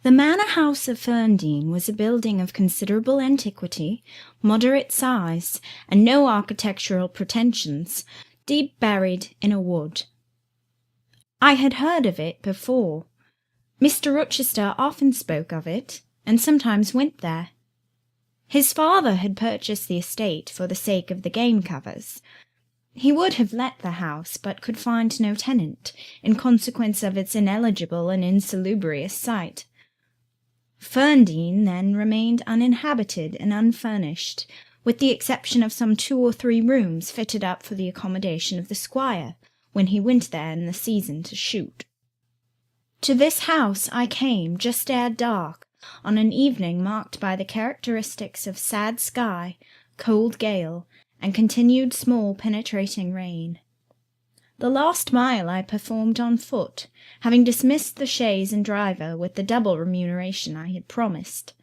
The manor house of Ferndean was a building of considerable antiquity, moderate size, and no architectural pretensions, deep buried in a wood. I had heard of it before. Mr. Rochester often spoke of it, and sometimes went there. His father had purchased the estate for the sake of the game covers. He would have let the house, but could find no tenant, in consequence of its ineligible and insalubrious site. Ferndean then remained uninhabited and unfurnished, with the exception of some 2 or 3 rooms fitted up for the accommodation of the squire, when he went there in the season to shoot. To this house I came just ere dark, on an evening marked by the characteristics of sad sky, cold gale, and continued small penetrating rain. The last mile I performed on foot, having dismissed the chaise and driver with the double remuneration I had promised.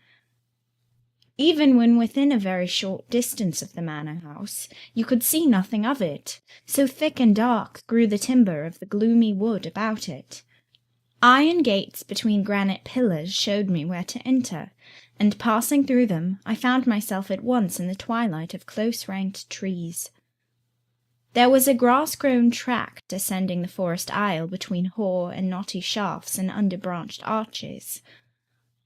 Even when within a very short distance of the manor house, you could see nothing of it, so thick and dark grew the timber of the gloomy wood about it. Iron gates between granite pillars showed me where to enter, and passing through them, I found myself at once in the twilight of close-ranked trees. There was a grass-grown track descending the forest aisle between hoar and knotty shafts and under-branched arches.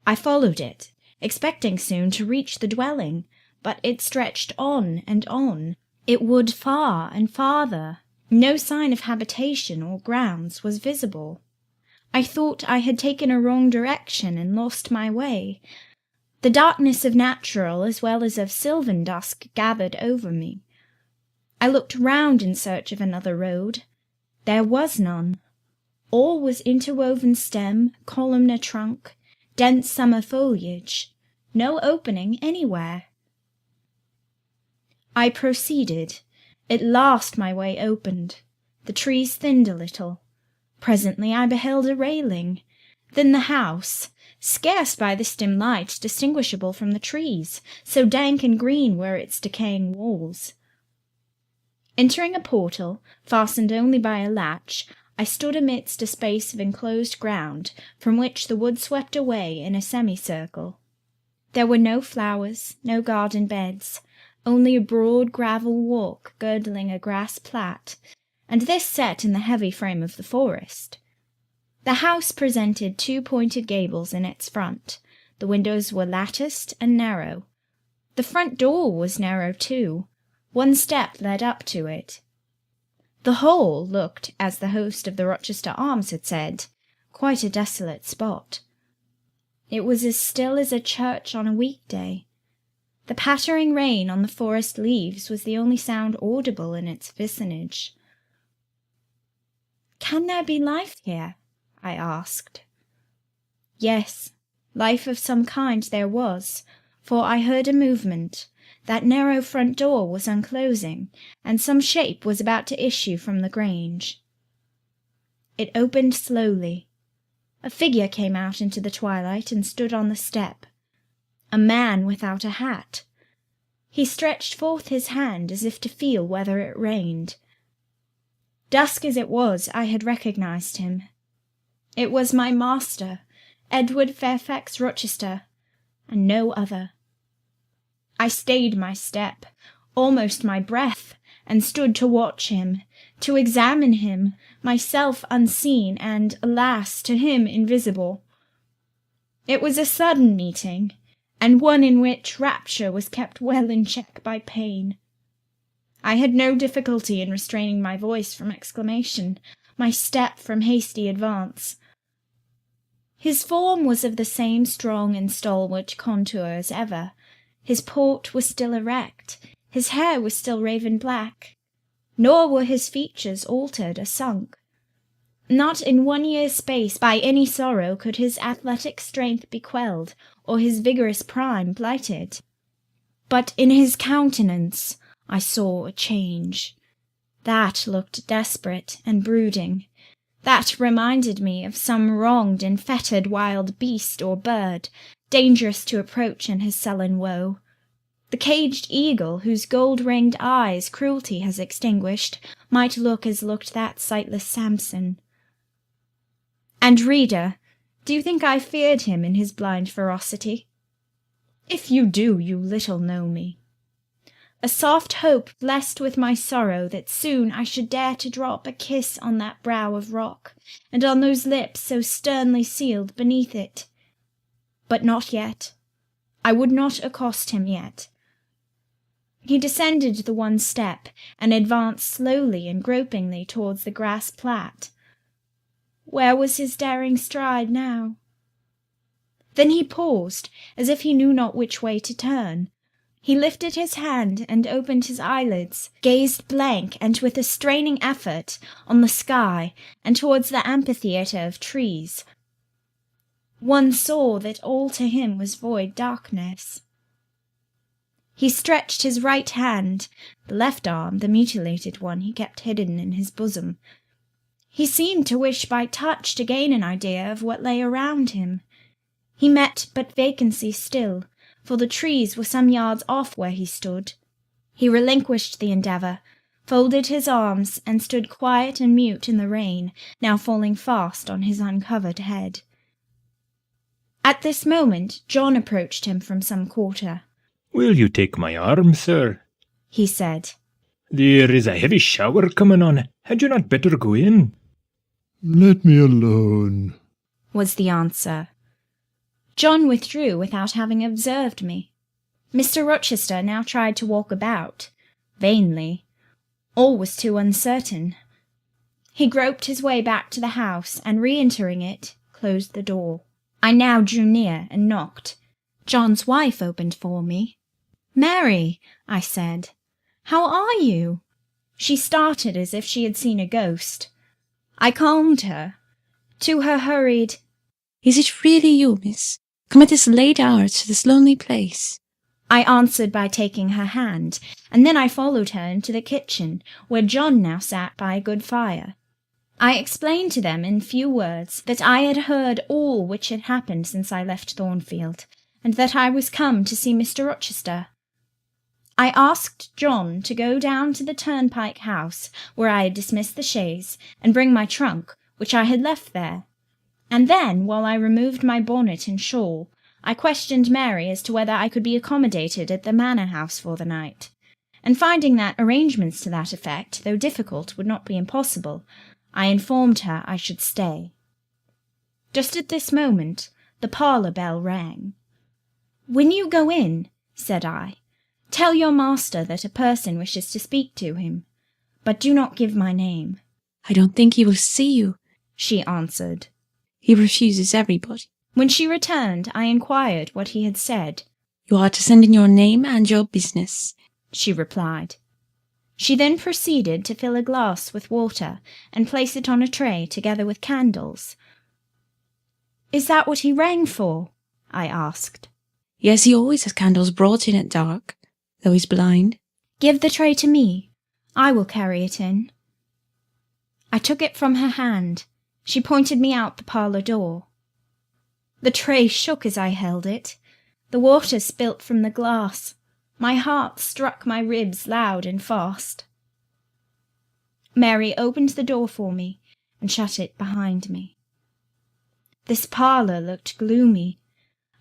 I followed it, expecting soon to reach the dwelling, but it stretched on and on. It would far and farther. No sign of habitation or grounds was visible. I thought I had taken a wrong direction and lost my way. The darkness of natural as well as of sylvan dusk gathered over me. I looked round in search of another road. There was none. All was interwoven stem, columnar trunk, dense summer foliage. No opening anywhere. I proceeded. At last my way opened. The trees thinned a little. Presently I beheld a railing. Then the house, scarce by this dim light distinguishable from the trees, so dank and green were its decaying walls. Entering a portal, fastened only by a latch, I stood amidst a space of enclosed ground, from which the wood swept away in a semicircle. There were no flowers, no garden beds, only a broad gravel walk girdling a grass plat, and this set in the heavy frame of the forest. The house presented 2 pointed gables in its front. The windows were latticed and narrow. The front door was narrow too. 1 step led up to it. The whole looked, as the host of the Rochester Arms had said, quite a desolate spot. It was as still as a church on a weekday. The pattering rain on the forest leaves was the only sound audible in its vicinage. "Can there be life here?" I asked. Yes, life of some kind there was, for I heard a movement. That narrow front door was unclosing, and some shape was about to issue from the grange. It opened slowly. A figure came out into the twilight and stood on the step. A man without a hat. He stretched forth his hand as if to feel whether it rained. Dusk as it was, I had recognized him. It was my master, Edward Fairfax Rochester, and no other. I stayed my step, almost my breath, and stood to watch him, to examine him, myself unseen and, alas, to him invisible. It was a sudden meeting, and one in which rapture was kept well in check by pain. I had no difficulty in restraining my voice from exclamation, my step from hasty advance. His form was of the same strong and stalwart contour as ever. His port was still erect, his hair was still raven black, nor were his features altered or sunk. Not in 1 year's space by any sorrow could his athletic strength be quelled, or his vigorous prime blighted. But in his countenance I saw a change. That looked desperate and brooding. That reminded me of some wronged and fettered wild beast or bird, dangerous to approach in his sullen woe. The caged eagle, whose gold-ringed eyes cruelty has extinguished, might look as looked that sightless Samson. And, reader, Do you think I feared him in his blind ferocity? If you do, you little know me. A soft hope blessed with my sorrow that soon I should dare to drop a kiss on that brow of rock, and on those lips so sternly sealed beneath it. But not yet. I would not accost him yet. He descended the one step, and advanced slowly and gropingly towards the grass plat. Where was his daring stride now? Then he paused, as if he knew not which way to turn. He lifted his hand and opened his eyelids, gazed blank and with a straining effort on the sky and towards the amphitheatre of trees. One saw that all to him was void darkness. He stretched his right hand, the left arm, the mutilated one, he kept hidden in his bosom. He seemed to wish by touch to gain an idea of what lay around him. He met but vacancy still, for the trees were some yards off where he stood. He relinquished the endeavour, folded his arms, and stood quiet and mute in the rain, now falling fast on his uncovered head. At this moment John approached him from some quarter. "Will you take my arm, sir?" he said. "There is a heavy shower coming on. Had you not better go in?" "Let me alone," was the answer. John withdrew without having observed me. Mr. Rochester now tried to walk about, vainly. All was too uncertain. He groped his way back to the house, and re-entering it, closed the door. I now drew near and knocked. John's wife opened for me. "Mary," I said, "how are you?" She started as if she had seen a ghost. I calmed her. To her hurried, "Is it really you, miss? Come at this late hour to this lonely place?" I answered by taking her hand, and then I followed her into the kitchen, where John now sat by a good fire. I explained to them in few words that I had heard all which had happened since I left Thornfield, and that I was come to see Mr. Rochester. I asked John to go down to the turnpike house where I had dismissed the chaise, and bring my trunk, which I had left there. And then, while I removed my bonnet and shawl, I questioned Mary as to whether I could be accommodated at the manor house for the night, and finding that arrangements to that effect, though difficult, would not be impossible, I informed her I should stay. Just at this moment the parlour bell rang. "When you go in," said I, "tell your master that a person wishes to speak to him, but do not give my name." "I don't think he will see you," she answered. "He refuses everybody." When she returned, I inquired what he had said. "You are to send in your name and your business," she replied. She then proceeded to fill a glass with water and place it on a tray together with candles. "Is that what he rang for?" I asked. "Yes, he always has candles brought in at dark, though he's blind." "Give the tray to me. I will carry it in." I took it from her hand. She pointed me out the parlour door. The tray shook as I held it. The water spilt from the glass. My heart struck my ribs loud and fast. Mary opened the door for me and shut it behind me. This parlour looked gloomy.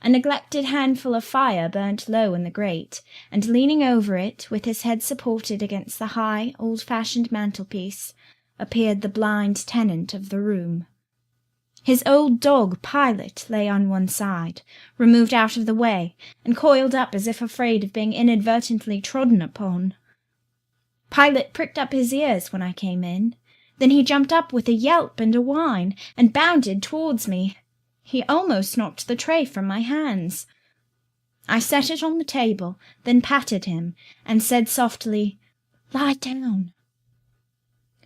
A neglected handful of fire burnt low in the grate, and leaning over it, with his head supported against the high, old-fashioned mantelpiece, appeared the blind tenant of the room. His old dog Pilot lay on one side, removed out of the way, and coiled up as if afraid of being inadvertently trodden upon. Pilot pricked up his ears when I came in. Then he jumped up with a yelp and a whine, and bounded towards me. He almost knocked the tray from my hands. I set it on the table, then patted him, and said softly, "Lie down."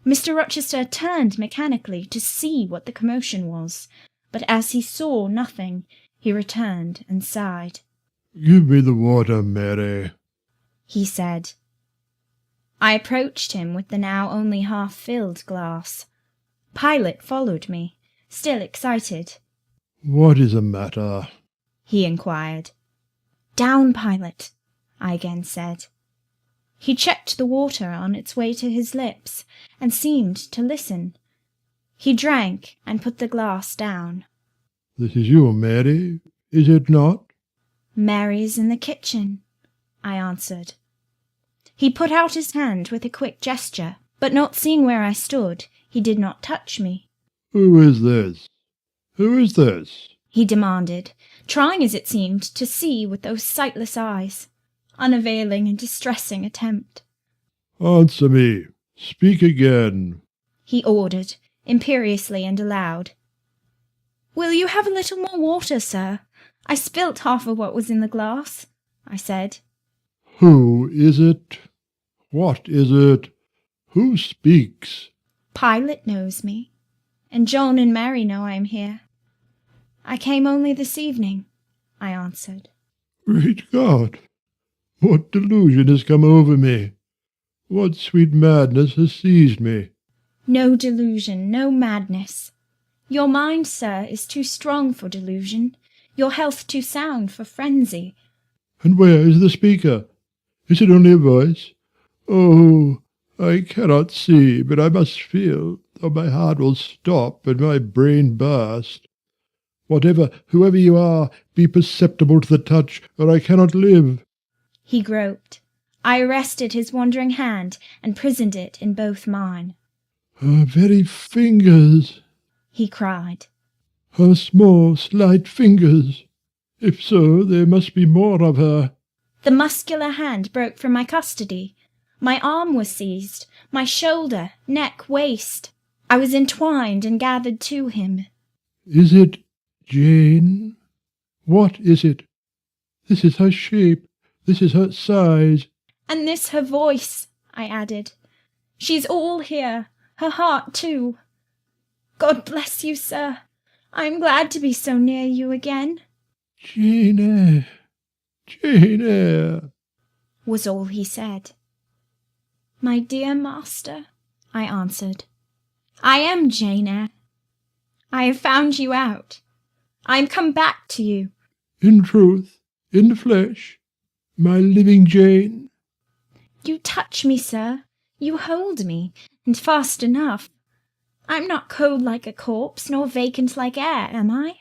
Mr. Rochester turned mechanically to see what the commotion was, but as he saw nothing, he returned and sighed. "Give me the water, Mary," he said. I approached him with the now only half-filled glass. Pilot followed me, still excited. "What is the matter?" he inquired. "Down, Pilot," I again said. He checked the water on its way to his lips, and seemed to listen. He drank and put the glass down. This is you, Mary, is it not? Mary's in the kitchen, I answered. He put out his hand with a quick gesture, but not seeing where I stood, he did not touch me. Who is this? Who is this? He demanded, trying as it seemed to see with those sightless eyes. Unavailing and distressing attempt. Answer me. Speak again. He ordered, imperiously and aloud. Will you have a little more water, sir? I spilt half of what was in the glass, I said. Who is it? What is it? Who speaks? Pilate knows me, and John and Mary know I am here. I came only this evening, I answered. Great God! What delusion has come over me? What sweet madness has seized me? No delusion, no madness. Your mind, sir, is too strong for delusion, your health too sound for frenzy. And where is the speaker? Is it only a voice? Oh, I cannot see, but I must feel, or my heart will stop and my brain burst. Whatever, whoever you are, be perceptible to the touch, or I cannot live. He groped. I arrested his wandering hand and prisoned it in both mine. Her very fingers, He cried. her small, slight fingers. If so, there must be more of her. The muscular hand broke from my custody. My arm was seized, my shoulder, neck, waist. I was entwined and gathered to him. Is it Jane? What is it? This is her shape. This is her size. And this her voice, I added. She's all here, her heart too. God bless you, sir. I am glad to be so near you again. Jane Eyre, Jane Eyre, was all he said. My dear master, I answered, I am Jane Eyre. I have found you out. I am come back to you. In truth, in the flesh, my living Jane. You touch me, sir. You hold me, and fast enough. I'm not cold like a corpse, nor vacant like air, am I?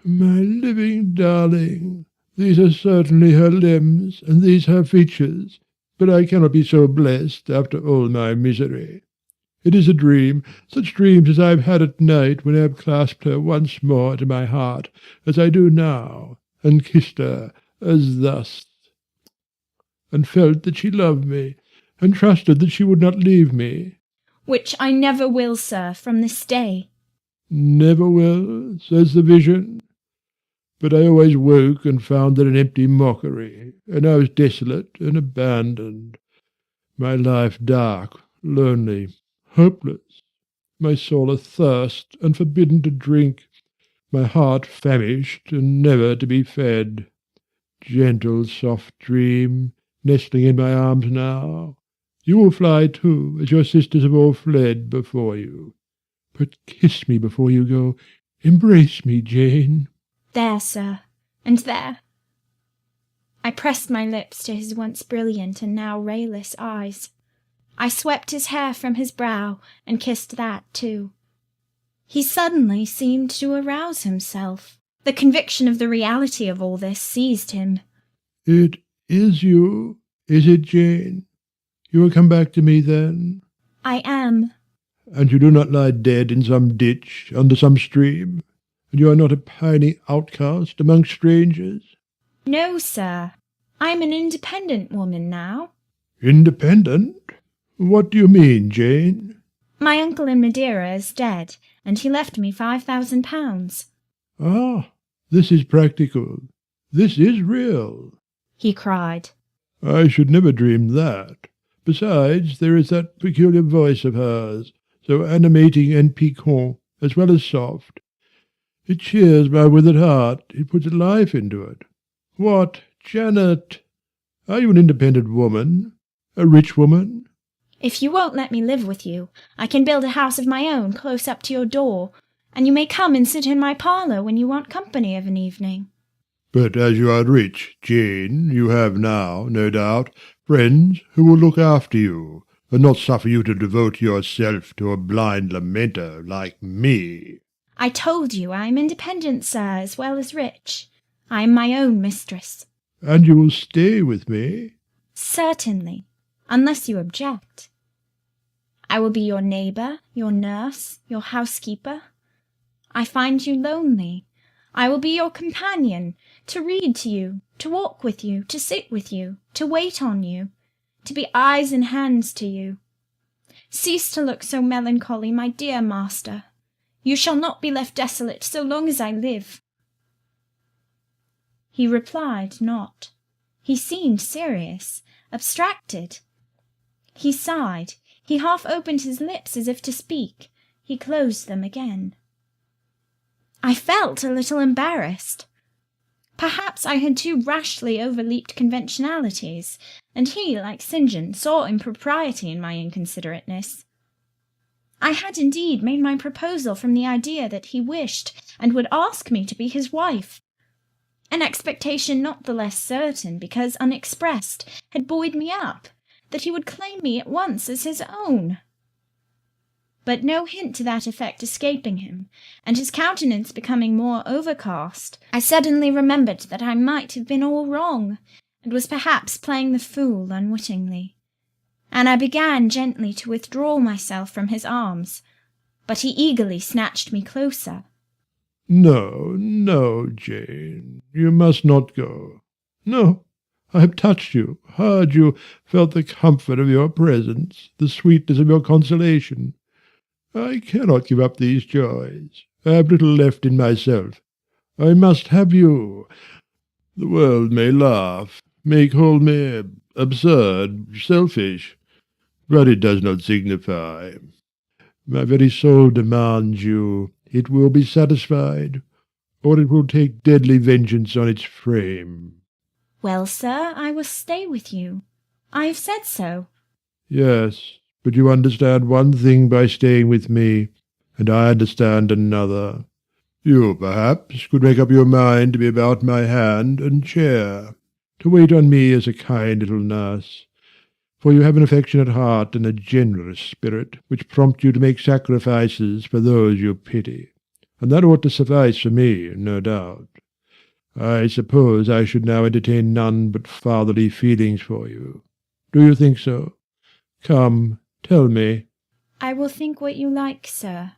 My living darling, these are certainly her limbs, and these her features, but I cannot be so blessed after all my misery. It is a dream, such dreams as I have had at night when I have clasped her once more to my heart, as I do now, and kissed her, as thus, and felt that she loved me, and trusted that she would not leave me. Which I never will, sir, from this day. Never will, says the vision. But I always woke and found it an empty mockery, and I was desolate and abandoned, my life dark, lonely, hopeless, my soul athirst and forbidden to drink, my heart famished and never to be fed. Gentle, soft dream, nestling in my arms now, you will fly too, as your sisters have all fled before you. But kiss me before you go. Embrace me, Jane. There, sir, and there. I pressed my lips to his once brilliant and now rayless eyes. I swept his hair from his brow and kissed that too. He suddenly seemed to arouse himself. The conviction of the reality of all this seized him. It is you, is it, Jane? You will come back to me then? I am. And you do not lie dead in some ditch under some stream? And you are not a pining outcast among strangers? No, sir. I am an independent woman now. Independent? What do you mean, Jane? My uncle in Madeira is dead, and he left me £5,000. Ah, this is practical. This is real. He cried. I should never dream that. Besides, there is that peculiar voice of hers, so animating and piquant, as well as soft. It cheers my withered heart. It puts life into it. What, Janet? Are you an independent woman? A rich woman? If you won't let me live with you, I can build a house of my own close up to your door, and you may come and sit in my parlour when you want company of an evening. But as you are rich, Jane, you have now, no doubt, friends who will look after you, and not suffer you to devote yourself to a blind lamenter like me. I told you I am independent, sir, as well as rich. I am my own mistress. And you will stay with me? Certainly, unless you object. I will be your neighbour, your nurse, your housekeeper. I find you lonely. I will be your companion, to read to you, to walk with you, to sit with you, to wait on you, to be eyes and hands to you. Cease to look so melancholy, my dear master. You shall not be left desolate so long as I live. He replied not. He seemed serious, abstracted. He sighed. He half opened his lips as if to speak. He closed them again. I felt a little embarrassed. Perhaps I had too rashly overleaped conventionalities, and he, like St. John, saw impropriety in my inconsiderateness. I had indeed made my proposal from the idea that he wished and would ask me to be his wife. An expectation not the less certain, because unexpressed, had buoyed me up, that he would claim me at once as his own. But no hint to that effect escaping him, and his countenance becoming more overcast, I suddenly remembered that I might have been all wrong, and was perhaps playing the fool unwittingly. And I began gently to withdraw myself from his arms, but he eagerly snatched me closer. No, no, Jane, you must not go. No, I have touched you, heard you, felt the comfort of your presence, the sweetness of your consolation. I cannot give up these joys. I have little left in myself. I must have you. The world may laugh, may call me absurd, selfish, but it does not signify. My very soul demands you. It will be satisfied, or it will take deadly vengeance on its frame. Well, sir, I will stay with you. I have said so. Yes, but you understand one thing by staying with me, and I understand another. You, perhaps, could make up your mind to be about my hand and chair, to wait on me as a kind little nurse, for you have an affectionate heart and a generous spirit, which prompt you to make sacrifices for those you pity, and that ought to suffice for me, no doubt. I suppose I should now entertain none but fatherly feelings for you. Do you think so? Come, tell me. I will think what you like, sir.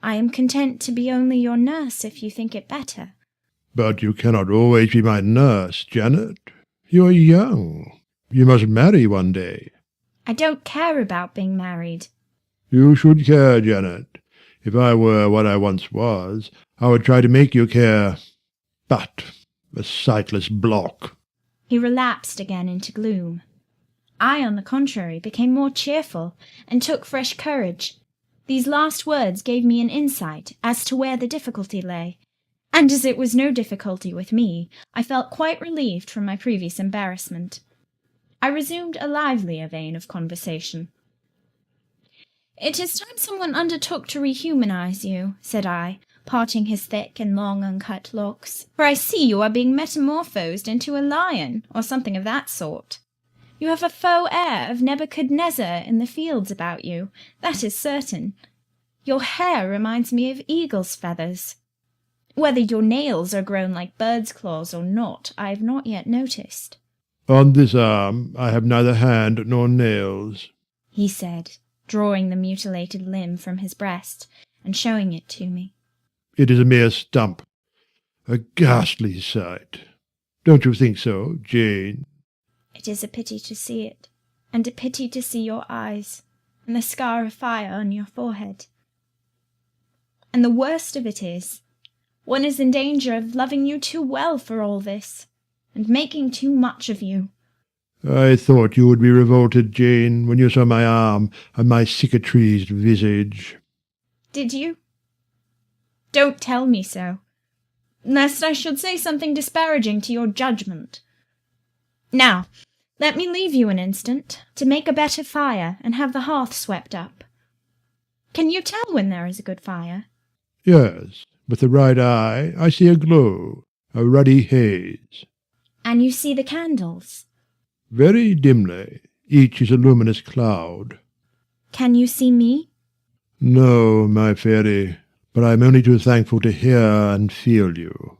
I am content to be only your nurse if you think it better. But you cannot always be my nurse, Janet. You are young. You must marry one day. I don't care about being married. You should care, Janet. If I were what I once was, I would try to make you care. But a sightless block. He relapsed again into gloom. I, on the contrary, became more cheerful, and took fresh courage. These last words gave me an insight as to where the difficulty lay, and as it was no difficulty with me, I felt quite relieved from my previous embarrassment. I resumed a livelier vein of conversation. "It is time someone undertook to rehumanize you," said I, parting his thick and long uncut locks, "for I see you are being metamorphosed into a lion, or something of that sort. You have a faux air of Nebuchadnezzar in the fields about you, that is certain. Your hair reminds me of eagle's feathers. Whether your nails are grown like bird's claws or not, I have not yet noticed." On this arm I have neither hand nor nails, he said, drawing the mutilated limb from his breast and showing it to me. It is a mere stump. A ghastly sight. Don't you think so, Jane? It is a pity to see it, and a pity to see your eyes, and the scar of fire on your forehead. And the worst of it is, one is in danger of loving you too well for all this, and making too much of you. I thought you would be revolted, Jane, when you saw my arm and my cicatrized visage. Did you? Don't tell me so, lest I should say something disparaging to your judgment. Now, let me leave you an instant, to make a better fire and have the hearth swept up. Can you tell when there is a good fire? Yes, with the right eye I see a glow, a ruddy haze. And you see the candles? Very dimly. Each is a luminous cloud. Can you see me? No, my fairy, but I am only too thankful to hear and feel you.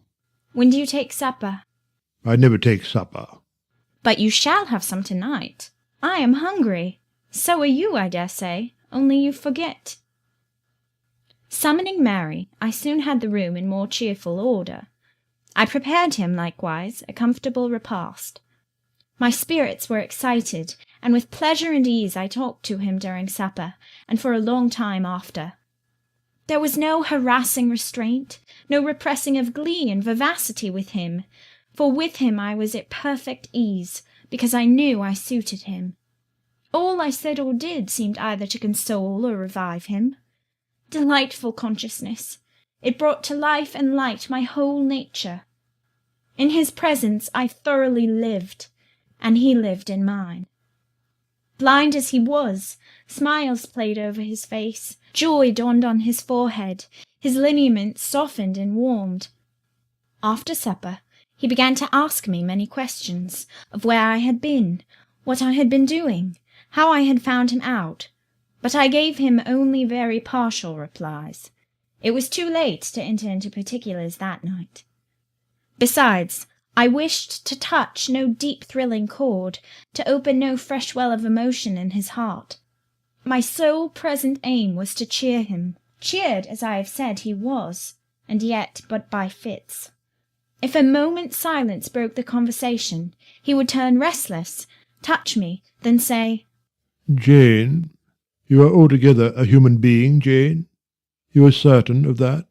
When do you take supper? I never take supper. But you shall have some tonight. I am hungry. So are you, I dare say, only you forget. Summoning Mary, I soon had the room in more cheerful order. I prepared him, likewise, a comfortable repast. My spirits were excited, and with pleasure and ease I talked to him during supper, and for a long time after. There was no harassing restraint, no repressing of glee and vivacity with him, for with him I was at perfect ease, because I knew I suited him. All I said or did seemed either to console or revive him. Delightful consciousness! It brought to life and light my whole nature. In his presence I thoroughly lived, and he lived in mine. Blind as he was, smiles played over his face, joy dawned on his forehead, his lineaments softened and warmed. After supper, he began to ask me many questions of where I had been, what I had been doing, how I had found him out, but I gave him only very partial replies. It was too late to enter into particulars that night. Besides, I wished to touch no deep thrilling chord, to open no fresh well of emotion in his heart. My sole present aim was to cheer him, cheered, as I have said, he was, and yet but by fits. If a moment's silence broke the conversation, he would turn restless, touch me, then say, Jane, you are altogether a human being, Jane? You are certain of that?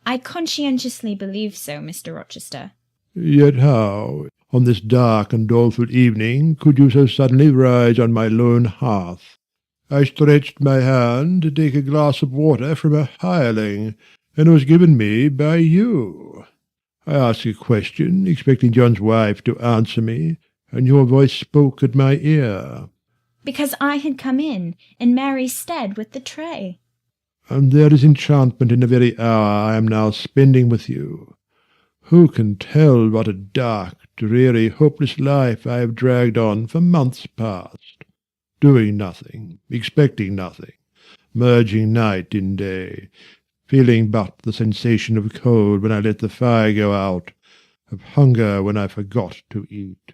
I conscientiously believe so, Mr. Rochester. Yet how, on this dark and doleful evening, could you so suddenly rise on my lone hearth? I stretched my hand to take a glass of water from a hireling, and it was given me by you. I asked a question, expecting John's wife to answer me, and your voice spoke at my ear. Because I had come in Mary's stead with the tray. And there is enchantment in the very hour I am now spending with you. Who can tell what a dark, dreary, hopeless life I have dragged on for months past, doing nothing, expecting nothing, merging night in day, feeling but the sensation of cold when I let the fire go out, of hunger when I forgot to eat,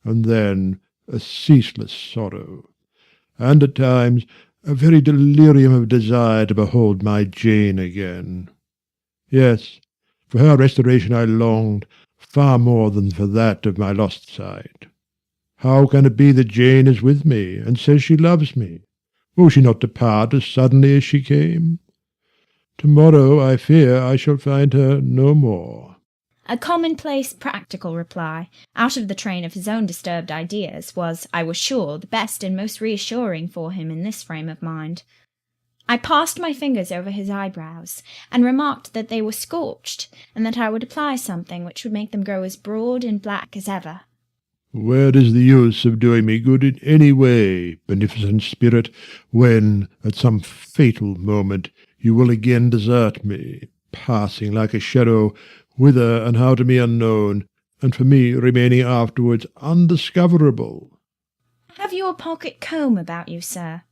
and then a ceaseless sorrow, and at times a very delirium of desire to behold my Jane again. Yes, for her restoration I longed, far more than for that of my lost sight. How can it be that Jane is with me, and says she loves me? Will she not depart as suddenly as she came? To-morrow, I fear, I shall find her no more. A commonplace, practical reply, out of the train of his own disturbed ideas, was, I was sure, the best and most reassuring for him in this frame of mind. I passed my fingers over his eyebrows, and remarked that they were scorched, and that I would apply something which would make them grow as broad and black as ever. Where is the use of doing me good in any way, beneficent spirit, when, at some fatal moment, you will again desert me, passing like a shadow, whither and how to me unknown, and for me remaining afterwards undiscoverable? Have you a pocket comb about you, sir?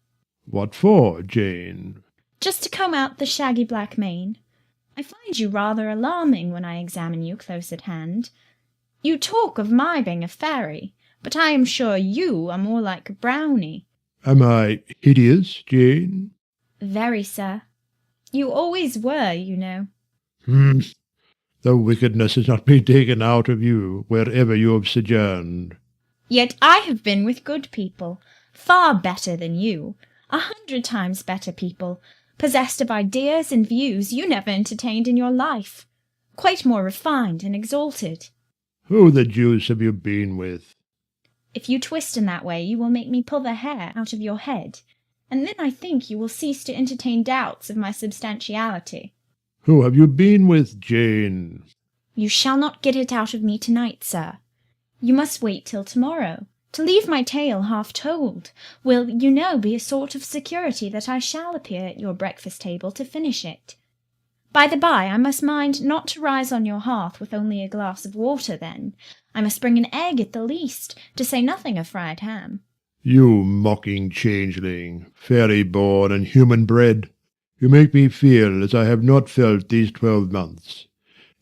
What for, Jane? Just to comb out the shaggy black mane. I find you rather alarming when I examine you close at hand. You talk of my being a fairy, but I am sure you are more like a brownie. Am I hideous, Jane? Very, sir. You always were, you know. The wickedness has not been taken out of you wherever you have sojourned. Yet I have been with good people, far better than you, 100 times better people, possessed of ideas and views you never entertained in your life, quite more refined and exalted. Who the deuce have you been with? If you twist in that way, you will make me pull the hair out of your head, and then I think you will cease to entertain doubts of my substantiality. Who have you been with, Jane? You shall not get it out of me tonight, sir. You must wait till tomorrow. To leave my tale half told will, you know, be a sort of security that I shall appear at your breakfast table to finish it. By the by, I must mind not to rise on your hearth with only a glass of water then. I must bring an egg at the least, to say nothing of fried ham. You mocking changeling, fairy-born and human-bred, You make me feel as I have not felt these 12 months.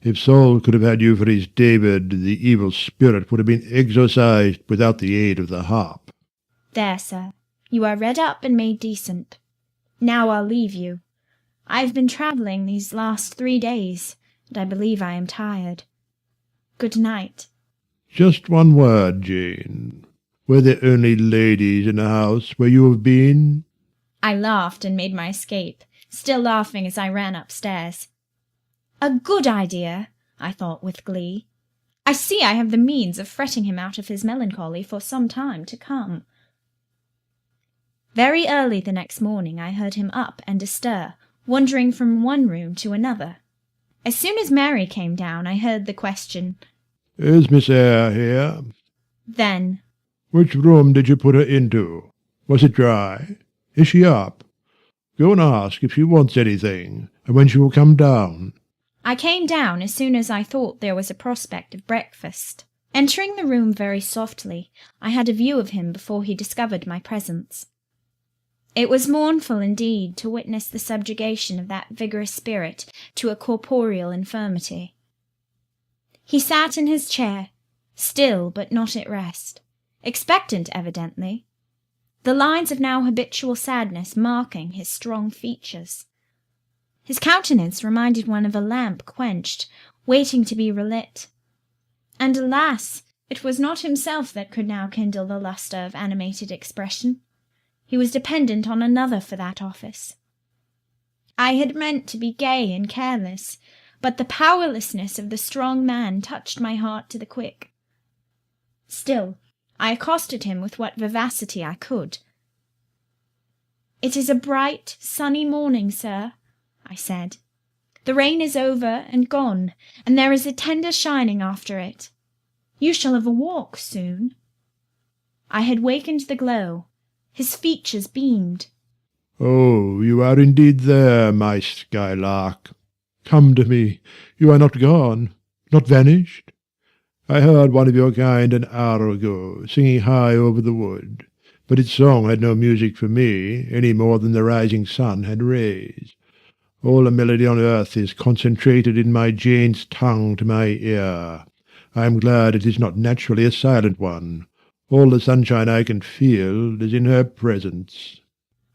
If Saul could have had you for his David, the evil spirit would have been exorcised without the aid of the harp. There, sir, you are read up and made decent. Now I'll leave you. I've been travelling these last 3 days, and I believe I am tired. Good night. Just one word, Jane. Were there only ladies in the house where you have been? I laughed and made my escape, still laughing as I ran upstairs. A good idea, I thought with glee. I see I have the means of fretting him out of his melancholy for some time to come. Very early the next morning I heard him up and astir, wandering from one room to another. As soon as Mary came down, I heard the question, Is Miss Eyre here? Then, Which room did you put her into? Was it dry? Is she up? Go and ask if she wants anything, and when she will come down. I came down as soon as I thought there was a prospect of breakfast. Entering the room very softly, I had a view of him before he discovered my presence. It was mournful indeed to witness the subjugation of that vigorous spirit to a corporeal infirmity. He sat in his chair, still but not at rest, expectant evidently, the lines of now habitual sadness marking his strong features. His countenance reminded one of a lamp quenched, waiting to be relit. And alas, it was not himself that could now kindle the lustre of animated expression. He was dependent on another for that office. I had meant to be gay and careless, but the powerlessness of the strong man touched my heart to the quick. Still, I accosted him with what vivacity I could. "It is a bright, sunny morning, sir," I said. "The rain is over and gone, and there is a tender shining after it. You shall have a walk soon." I had wakened the glow. His features beamed. Oh, you are indeed there, my skylark. Come to me. You are not gone, not vanished. I heard one of your kind an hour ago, singing high over the wood, but its song had no music for me, any more than the rising sun had rays. All the melody on earth is concentrated in my Jane's tongue to my ear. I am glad it is not naturally a silent one. All the sunshine I can feel is in her presence.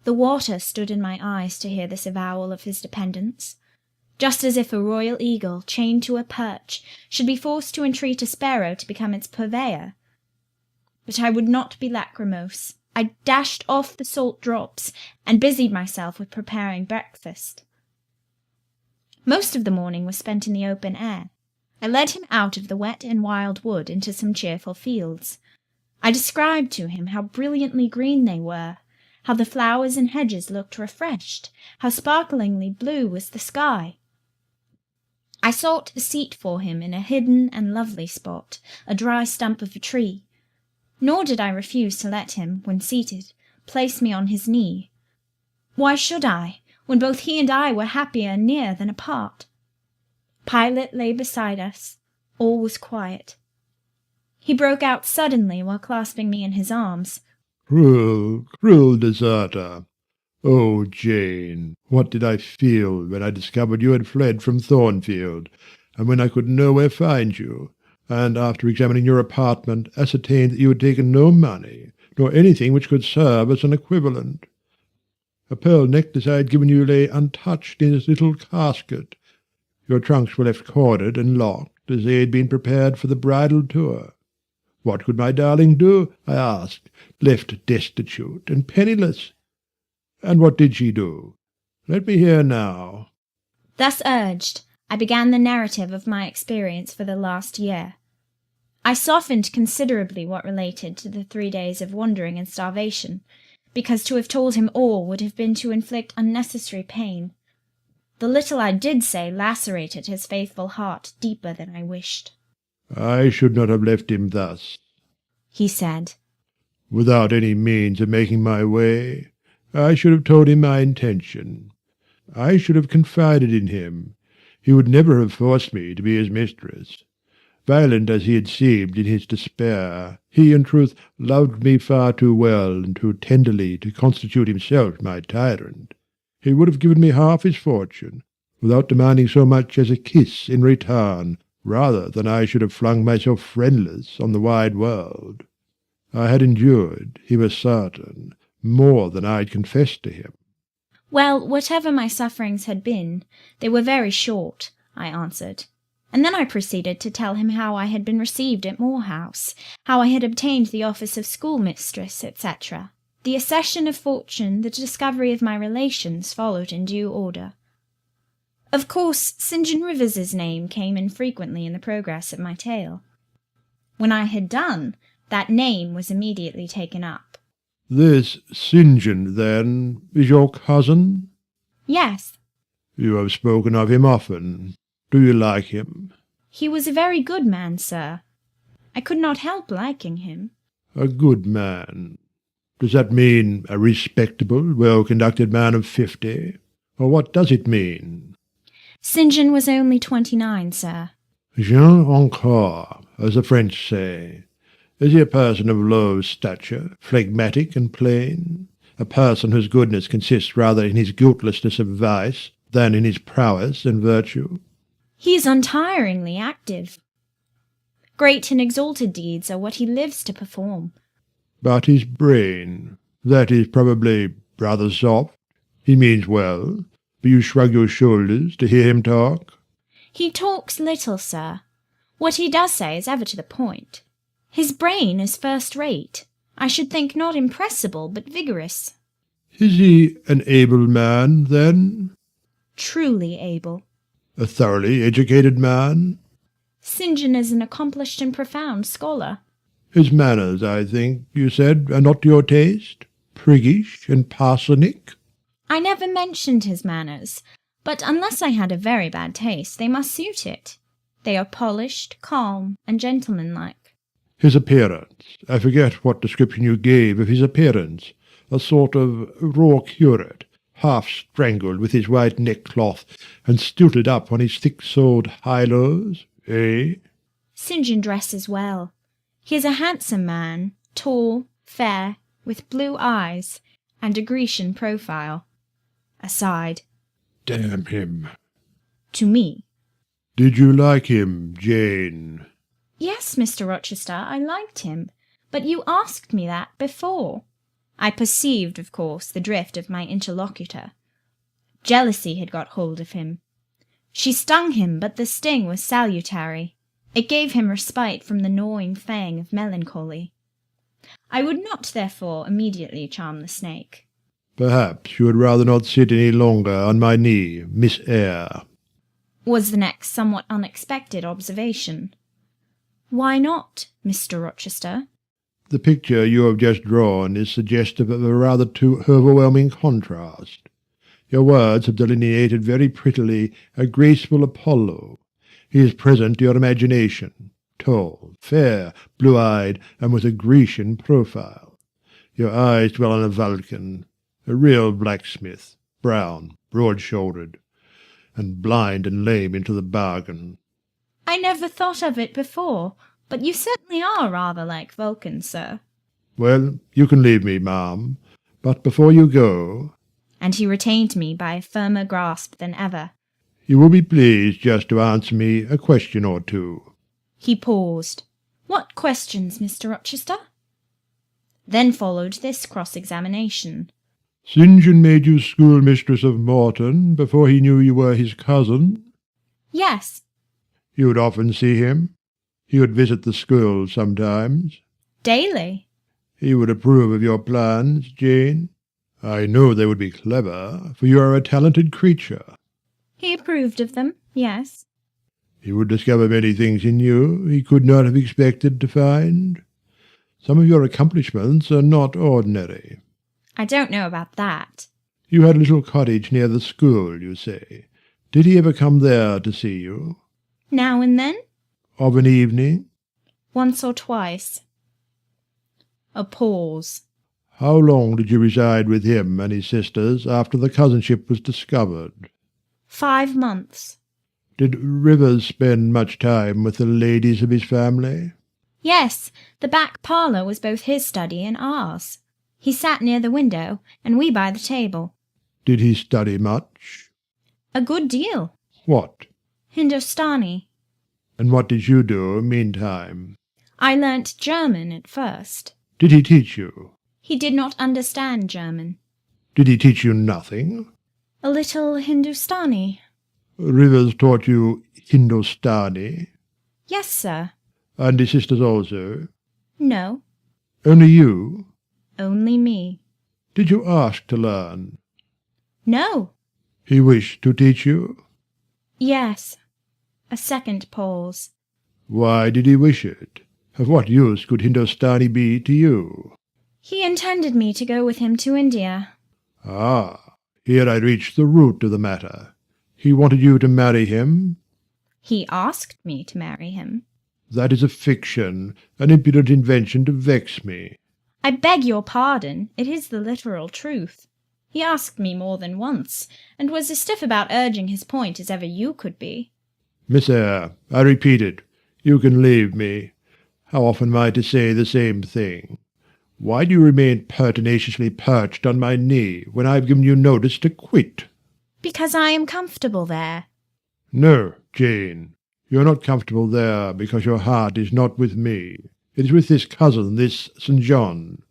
The water stood in my eyes to hear this avowal of his dependence, just as if a royal eagle, chained to a perch, should be forced to entreat a sparrow to become its purveyor. But I would not be lachrymose. I dashed off the salt drops and busied myself with preparing breakfast. Most of the morning was spent in the open air. I led him out of the wet and wild wood into some cheerful fields. I described to him how brilliantly green they were, how the flowers and hedges looked refreshed, how sparklingly blue was the sky. I sought a seat for him in a hidden and lovely spot, a dry stump of a tree. Nor did I refuse to let him, when seated, place me on his knee. Why should I, when both he and I were happier near than apart? Pilate lay beside us. All was quiet. He broke out suddenly while clasping me in his arms. Cruel, cruel deserter! Oh, Jane, what did I feel when I discovered you had fled from Thornfield, and when I could nowhere find you, and after examining your apartment ascertained that you had taken no money, nor anything which could serve as an equivalent. A pearl necklace I had given you lay untouched in its little casket. Your trunks were left corded and locked, as they had been prepared for the bridal tour. What could my darling do, I asked, left destitute and penniless? And what did she do? Let me hear now. Thus urged, I began the narrative of my experience for the last year. I softened considerably what related to the 3 days of wandering and starvation, because to have told him all would have been to inflict unnecessary pain. The little I did say lacerated his faithful heart deeper than I wished. I should not have left him thus, he said. Without any means of making my way. I should have told him my intention. I should have confided in him. He would never have forced me to be his mistress. Violent as he had seemed in his despair, he in truth loved me far too well and too tenderly to constitute himself my tyrant. He would have given me half his fortune, without demanding so much as a kiss in return, rather than I should have flung myself friendless on the wide world. I had endured, he was certain, more than I'd confessed to him. Well, whatever my sufferings had been, they were very short, I answered. And then I proceeded to tell him how I had been received at Moor House, how I had obtained the office of schoolmistress, etc. The accession of fortune, the discovery of my relations, followed in due order. Of course, St. John Rivers's name came in frequently in the progress of my tale. When I had done, that name was immediately taken up. This St. John, then, is your cousin? Yes. You have spoken of him often. Do you like him? He was a very good man, sir. I could not help liking him. A good man. Does that mean a respectable, well-conducted man of 50? Or what does it mean? St. John was only 29, sir. Jeune encore, as the French say. Is he a person of low stature, phlegmatic and plain? A person whose goodness consists rather in his guiltlessness of vice than in his prowess and virtue? He is untiringly active. Great and exalted deeds are what he lives to perform. But his brain, that is probably rather soft. He means well, but you shrug your shoulders to hear him talk. He talks little, sir. What he does say is ever to the point. His brain is first-rate. I should think not impressible, but vigorous. Is he an able man, then? Truly able. A thoroughly educated man? St. John is an accomplished and profound scholar. His manners, I think, you said, are not to your taste? Priggish and parsonic? I never mentioned his manners, but unless I had a very bad taste, they must suit it. They are polished, calm, and gentlemanlike. His appearance. I forget what description you gave of his appearance. A sort of raw curate, half strangled with his white neckcloth, and stilted up on his thick-soled high-lows, eh? St. John dresses well. He is a handsome man, tall, fair, with blue eyes, and a Grecian profile. Aside. Damn him. To me. Did you like him, Jane? Yes, Mr. Rochester, I liked him, but you asked me that before. I perceived, of course, the drift of my interlocutor. Jealousy had got hold of him. She stung him, but the sting was salutary. It gave him respite from the gnawing fang of melancholy. I would not, therefore, immediately charm the snake. Perhaps you would rather not sit any longer on my knee, Miss Eyre, was the next somewhat unexpected observation. Why not, Mr. Rochester? The picture you have just drawn is suggestive of a rather too overwhelming contrast. Your words have delineated very prettily a graceful Apollo. He is present to your imagination, tall, fair, blue-eyed, and with a Grecian profile. Your eyes dwell on a Vulcan, a real blacksmith, brown, broad-shouldered, and blind and lame into the bargain. I never thought of it before, but you certainly are rather like Vulcan, sir. Well, you can leave me, ma'am, but before you go— And he retained me by a firmer grasp than ever. You will be pleased just to answer me a question or two. He paused. What questions, Mr. Rochester? Then followed this cross-examination. St. John made you schoolmistress of Morton before he knew you were his cousin? Yes. You would often see him? He would visit the school sometimes? Daily. He would approve of your plans, Jane? I know they would be clever, for you are a talented creature. He approved of them, yes. He would discover many things in you he could not have expected to find. Some of your accomplishments are not ordinary. I don't know about that. You had a little cottage near the school, you say. Did he ever come there to see you? Now and then? Of an evening? Once or twice. A pause. How long did you reside with him and his sisters after the cousinship was discovered? 5 months. Did Rivers spend much time with the ladies of his family? Yes, the back parlour was both his study and ours. He sat near the window, and we by the table. Did he study much? A good deal. What? Hindustani. And what did you do meantime? I learnt German at first. Did he teach you? He did not understand German. Did he teach you nothing? A little Hindustani. Rivers taught you Hindustani? Yes, sir. And his sisters also? No, Only you? only me. Did you ask to learn? No. He wished to teach you? Yes. A second pause. Why did he wish it? Of what use could Hindustani be to you? He intended me to go with him to India. Ah, here I reach the root of the matter. He wanted you to marry him? He asked me to marry him. That is a fiction, an impudent invention to vex me. I beg your pardon, it is the literal truth. He asked me more than once, and was as stiff about urging his point as ever you could be. Miss Eyre, I repeat it, you can leave me. How often am I to say the same thing? Why do you remain pertinaciously perched on my knee when I have given you notice to quit? Because I am comfortable there. No, Jane, you are not comfortable there because your heart is not with me. It is with this cousin, this St. John.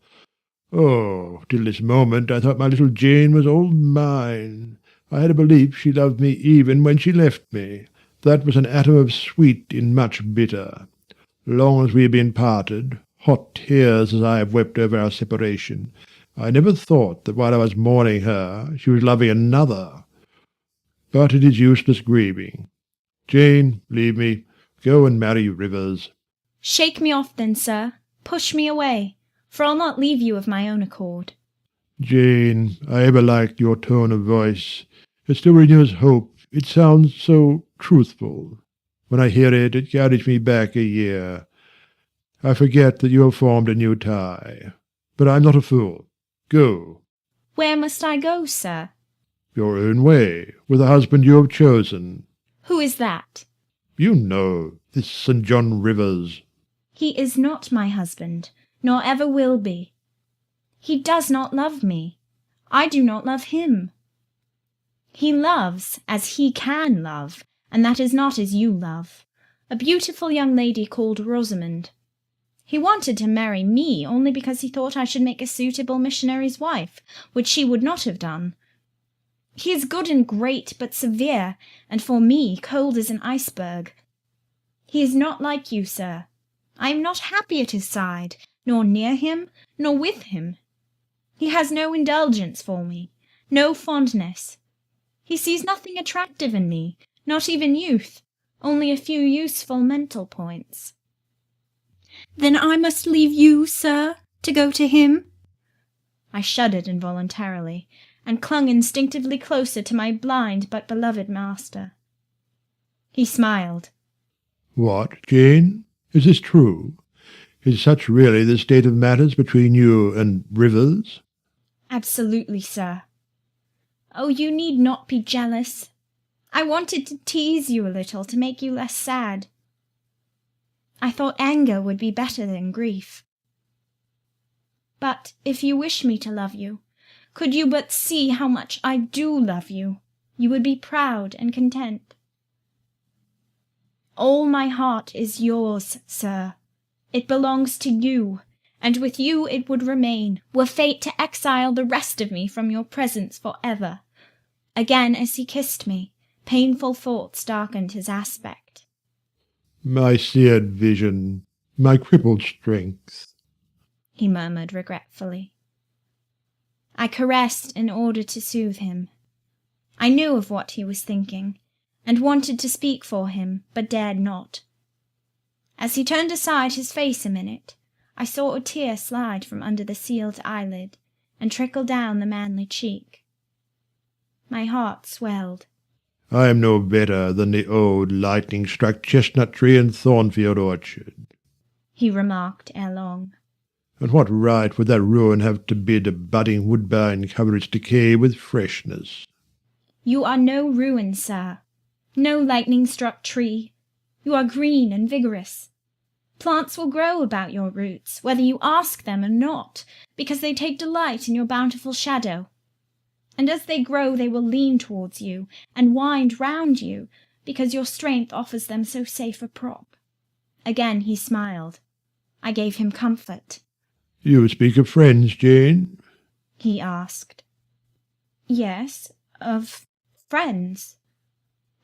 Oh, till this moment I thought my little Jane was all mine. I had a belief she loved me even when she left me. That was an atom of sweet in much bitter. Long as we have been parted, hot tears as I have wept over our separation, I never thought that while I was mourning her, she was loving another. But it is useless grieving. Jane, leave me. Go and marry Rivers. Shake me off then, sir. Push me away, for I'll not leave you of my own accord. Jane, I ever liked your tone of voice. It still renews hope. It sounds so truthful. When I hear it, it carries me back a year. I forget that you have formed a new tie. But I'm not a fool. Go. Where must I go, sir? Your own way, with the husband you have chosen. Who is that? You know, this St. John Rivers. He is not my husband, nor ever will be. He does not love me. I do not love him. He loves as he can love, and that is not as you love, a beautiful young lady called Rosamond. He wanted to marry me only because he thought I should make a suitable missionary's wife, which she would not have done. He is good and great, but severe, and for me cold as an iceberg. He is not like you, sir. I am not happy at his side, nor near him, nor with him. He has no indulgence for me, no fondness. He sees nothing attractive in me, not even youth, only a few useful mental points. Then I must leave you, sir, to go to him? I shuddered involuntarily, and clung instinctively closer to my blind but beloved master. He smiled. What, Jane? Is this true? Is such really the state of matters between you and Rivers? Absolutely, sir. Oh, you need not be jealous. I wanted to tease you a little to make you less sad. I thought anger would be better than grief. But if you wish me to love you, could you but see how much I do love you, you would be proud and content. All my heart is yours, sir. It belongs to you, and with you it would remain, were fate to exile the rest of me from your presence for ever. Again, as he kissed me, painful thoughts darkened his aspect. My seared vision, my crippled strength, he murmured regretfully. I caressed in order to soothe him. I knew of what he was thinking, and wanted to speak for him, but dared not. As he turned aside his face a minute, I saw a tear slide from under the sealed eyelid and trickle down the manly cheek. My heart swelled. I am no better than the old lightning-struck chestnut tree in Thornfield orchard, he remarked ere long. And what right would that ruin have to bid a budding woodbine cover its decay with freshness? You are no ruin, sir, no lightning-struck tree. You are green and vigorous. Plants will grow about your roots, whether you ask them or not, because they take delight in your bountiful shadow. And as they grow, they will lean towards you and wind round you, because your strength offers them so safe a prop. Again he smiled. I gave him comfort. You speak of friends, Jane? He asked. Yes, of friends,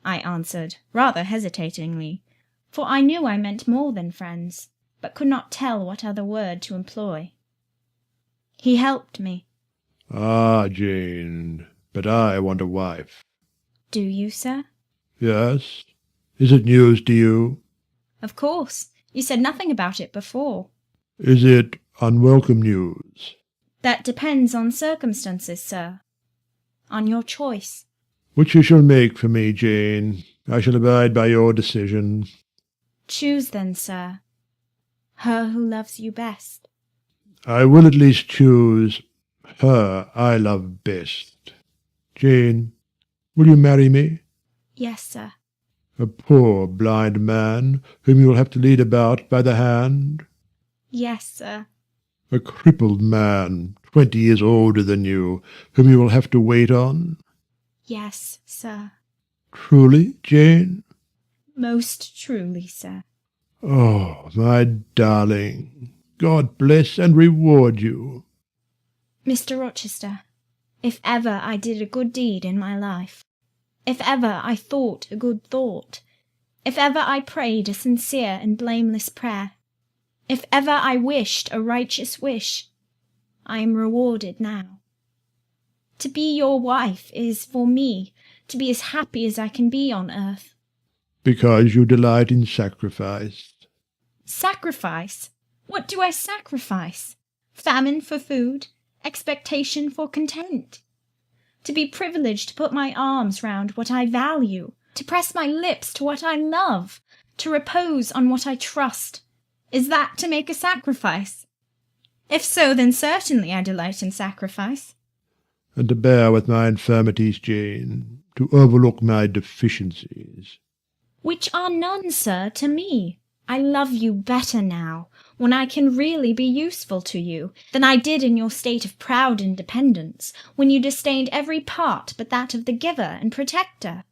I answered, rather hesitatingly, for I knew I meant more than friends, but could not tell what other word to employ. He helped me. Ah, Jane, but I want a wife. Do you, sir? Yes. Is it news to you? Of course. You said nothing about it before. Is it unwelcome news? That depends on circumstances, sir. On your choice. Which you shall make for me, Jane. I shall abide by your decision. Choose then, sir. Her who loves you best. I will at least choose her I love best. Jane, will you marry me? Yes, sir. A poor blind man whom you will have to lead about by the hand? Yes, sir. A crippled man, 20 years older than you, whom you will have to wait on? Yes, sir. Truly, Jane? Most truly, sir. Oh, my darling, God bless and reward you. Mr. Rochester, if ever I did a good deed in my life, if ever I thought a good thought, if ever I prayed a sincere and blameless prayer, if ever I wished a righteous wish, I am rewarded now. To be your wife is, for me, to be as happy as I can be on earth. Because you delight in sacrifice. Sacrifice? What do I sacrifice? Famine for food? Expectation for content? To be privileged to put my arms round what I value, to press my lips to what I love, to repose on what I trust, is that to make a sacrifice? If so, then certainly I delight in sacrifice. And to bear with my infirmities, Jane, to overlook my deficiencies. Which are none, sir, to me. I love you better now, when I can really be useful to you, than I did in your state of proud independence, when you disdained every part but that of the giver and protector.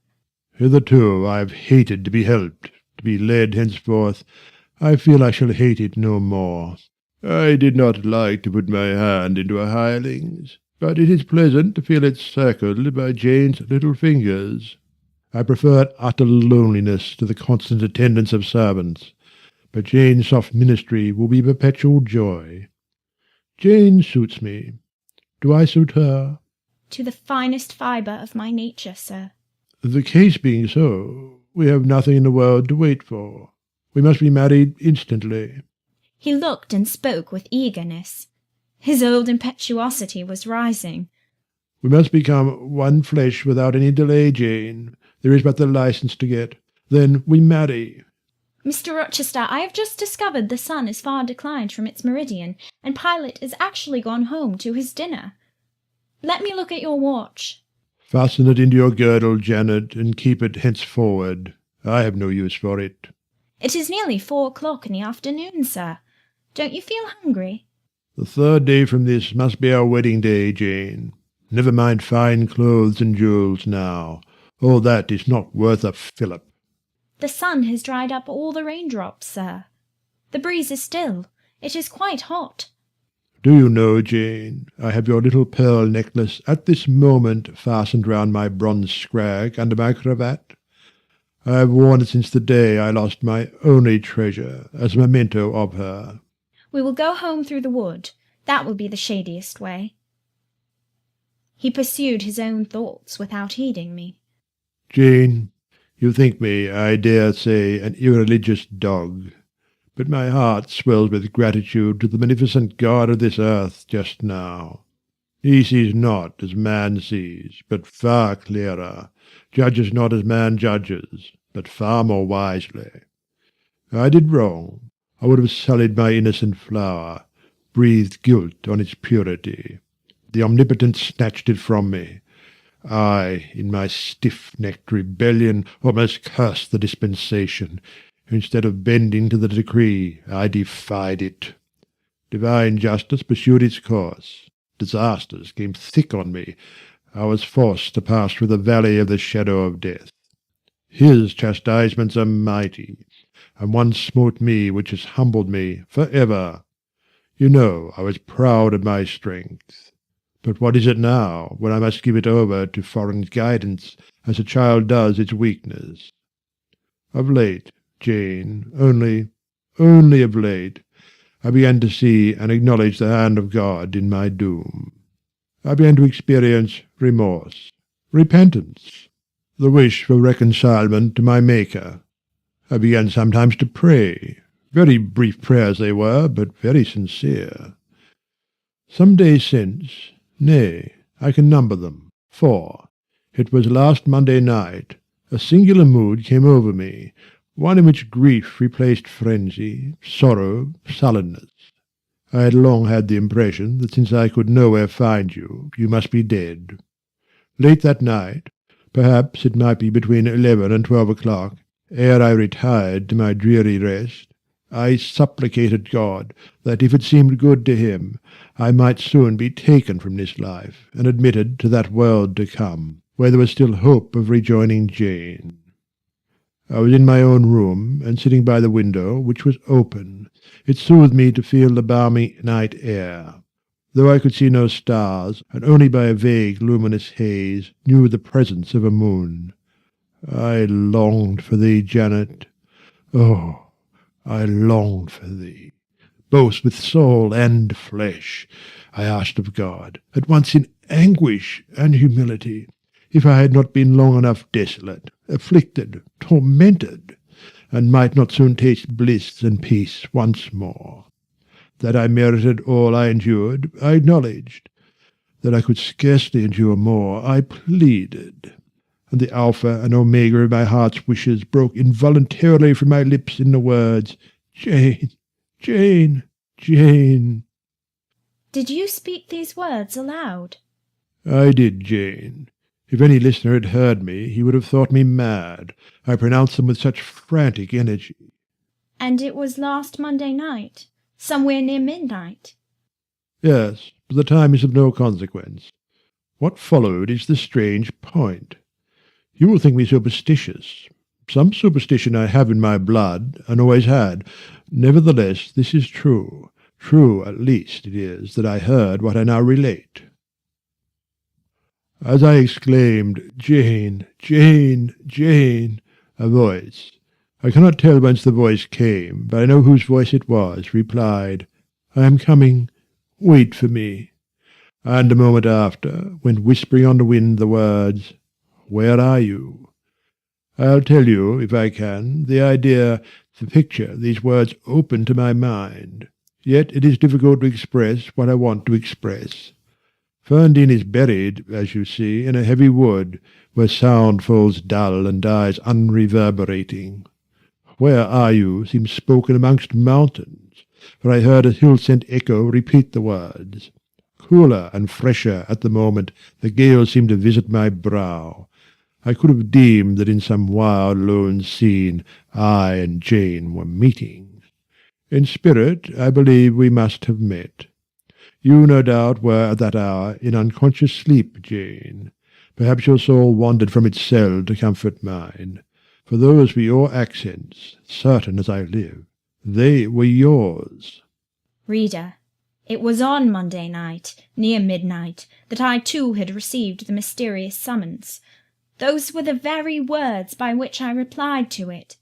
Hitherto I have hated to be helped, to be led henceforth. I feel I shall hate it no more. I did not like to put my hand into a hireling's, but it is pleasant to feel it circled by Jane's little fingers. I prefer utter loneliness to the constant attendance of servants, but Jane's soft ministry will be perpetual joy. Jane suits me. Do I suit her? To the finest fibre of my nature, sir. The case being so, we have nothing in the world to wait for. We must be married instantly. He looked and spoke with eagerness. His old impetuosity was rising. We must become one flesh without any delay, Jane. There is but the licence to get. Then we marry. Mr. Rochester, I have just discovered the sun is far declined from its meridian, and Pilot is actually gone home to his dinner. Let me look at your watch. Fasten it into your girdle, Janet, and keep it henceforward. I have no use for it. It is nearly 4 o'clock in the afternoon, sir. Don't you feel hungry? The 3rd day from this must be our wedding day, Jane. Never mind fine clothes and jewels now. All that is not worth a fillip. The sun has dried up all the raindrops, sir. The breeze is still. It is quite hot. Do you know, Jane, I have your little pearl necklace at this moment fastened round my bronze scrag under my cravat. I have worn it since the day I lost my only treasure, as a memento of her. We will go home through the wood. That will be the shadiest way. He pursued his own thoughts without heeding me. Jane, you think me, I dare say, an irreligious dog, but my heart swells with gratitude to the beneficent God of this earth just now. He sees not as man sees, but far clearer, judges not as man judges, but far more wisely. I did wrong. I would have sullied my innocent flower, breathed guilt on its purity. The Omnipotent snatched it from me. I, in my stiff-necked rebellion, almost cursed the dispensation. Instead of bending to the decree, I defied it. Divine justice pursued its course. Disasters came thick on me. I was forced to pass through the valley of the shadow of death. His chastisements are mighty, and one smote me which has humbled me for ever. You know I was proud of my strength. But what is it now, when I must give it over to foreign guidance, as a child does its weakness? Of late, Jane, only of late, I began to see and acknowledge the hand of God in my doom. I began to experience remorse, repentance, the wish for reconcilement to my Maker. I began sometimes to pray. Very brief prayers they were, but very sincere. Some days since, nay, I can number them, 4. It was last Monday night, a singular mood came over me, one in which grief replaced frenzy, sorrow, sullenness. I had long had the impression that since I could nowhere find you, you must be dead. Late that night, perhaps it might be between 11 and 12 o'clock, ere I retired to my dreary rest, I supplicated God that if it seemed good to him, I might soon be taken from this life and admitted to that world to come, where there was still hope of rejoining Jane. I was in my own room, and sitting by the window, which was open. It soothed me to feel the balmy night air. Though I could see no stars, and only by a vague luminous haze knew the presence of a moon. I longed for thee, Janet. Oh, I longed for thee, both with soul and flesh. I asked of God, at once in anguish and humility, if I had not been long enough desolate, afflicted, tormented, and might not soon taste bliss and peace once more. That I merited all I endured, I acknowledged. That I could scarcely endure more, I pleaded. And the Alpha and Omega of my heart's wishes broke involuntarily from my lips in the words, Jane, Jane, Jane. Did you speak these words aloud? I did, Jane. If any listener had heard me, he would have thought me mad. I pronounced them with such frantic energy. And it was last Monday night, somewhere near midnight? Yes, but the time is of no consequence. What followed is the strange point. You will think me superstitious. Some superstition I have in my blood, and always had. Nevertheless, this is true. True, at least, it is, that I heard what I now relate. As I exclaimed, Jane, Jane, Jane, a voice, I cannot tell whence the voice came, but I know whose voice it was, replied, I am coming, wait for me. And a moment after went whispering on the wind the words, Where are you? I'll tell you, if I can, the idea, the picture these words open to my mind. Yet it is difficult to express what I want to express. Ferndean is buried, as you see, in a heavy wood, where sound falls dull and dies unreverberating. Where are you seems spoken amongst mountains, for I heard a hill-sent echo repeat the words. Cooler and fresher at the moment, the gale seemed to visit my brow. I could have deemed that in some wild lone scene I and Jane were meeting. In spirit, I believe we must have met. You, no doubt, were at that hour in unconscious sleep, Jane. Perhaps your soul wandered from its cell to comfort mine. For those were your accents, certain as I live. They were yours. Reader, it was on Monday night, near midnight, that I too had received the mysterious summons. Those were the very words by which I replied to it.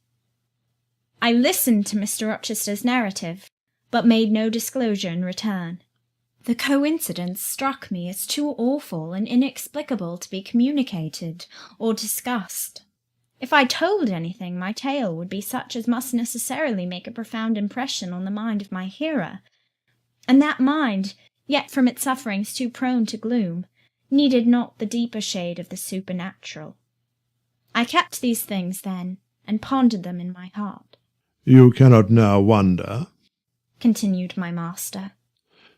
I listened to Mr. Rochester's narrative, but made no disclosure in return. The coincidence struck me as too awful and inexplicable to be communicated or discussed. If I told anything, my tale would be such as must necessarily make a profound impression on the mind of my hearer, and that mind, yet from its sufferings too prone to gloom, needed not the deeper shade of the supernatural. I kept these things, then, and pondered them in my heart. You cannot now wonder, continued my master,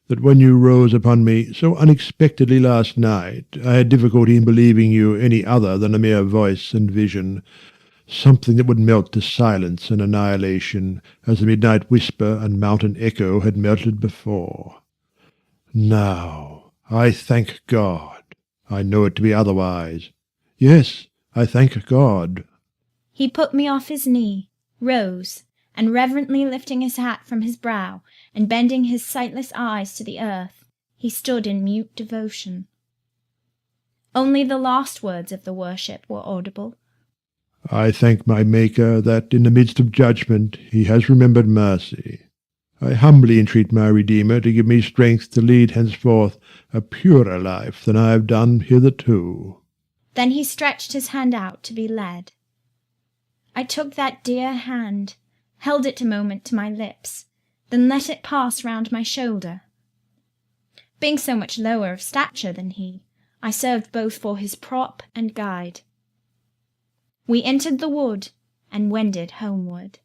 that when you rose upon me so unexpectedly last night, I had difficulty in believing you any other than a mere voice and vision, something that would melt to silence and annihilation, as the midnight whisper and mountain echo had melted before. Now, I thank God, I know it to be otherwise. Yes, I thank God. He put me off his knee, rose, and reverently lifting his hat from his brow, and bending his sightless eyes to the earth, he stood in mute devotion. Only the last words of the worship were audible. I thank my Maker that in the midst of judgment he has remembered mercy. I humbly entreat my Redeemer to give me strength to lead henceforth a purer life than I have done hitherto. Then he stretched his hand out to be led. I took that dear hand, held it a moment to my lips, then let it pass round my shoulder. Being so much lower of stature than he, I served both for his prop and guide. We entered the wood and wended homeward.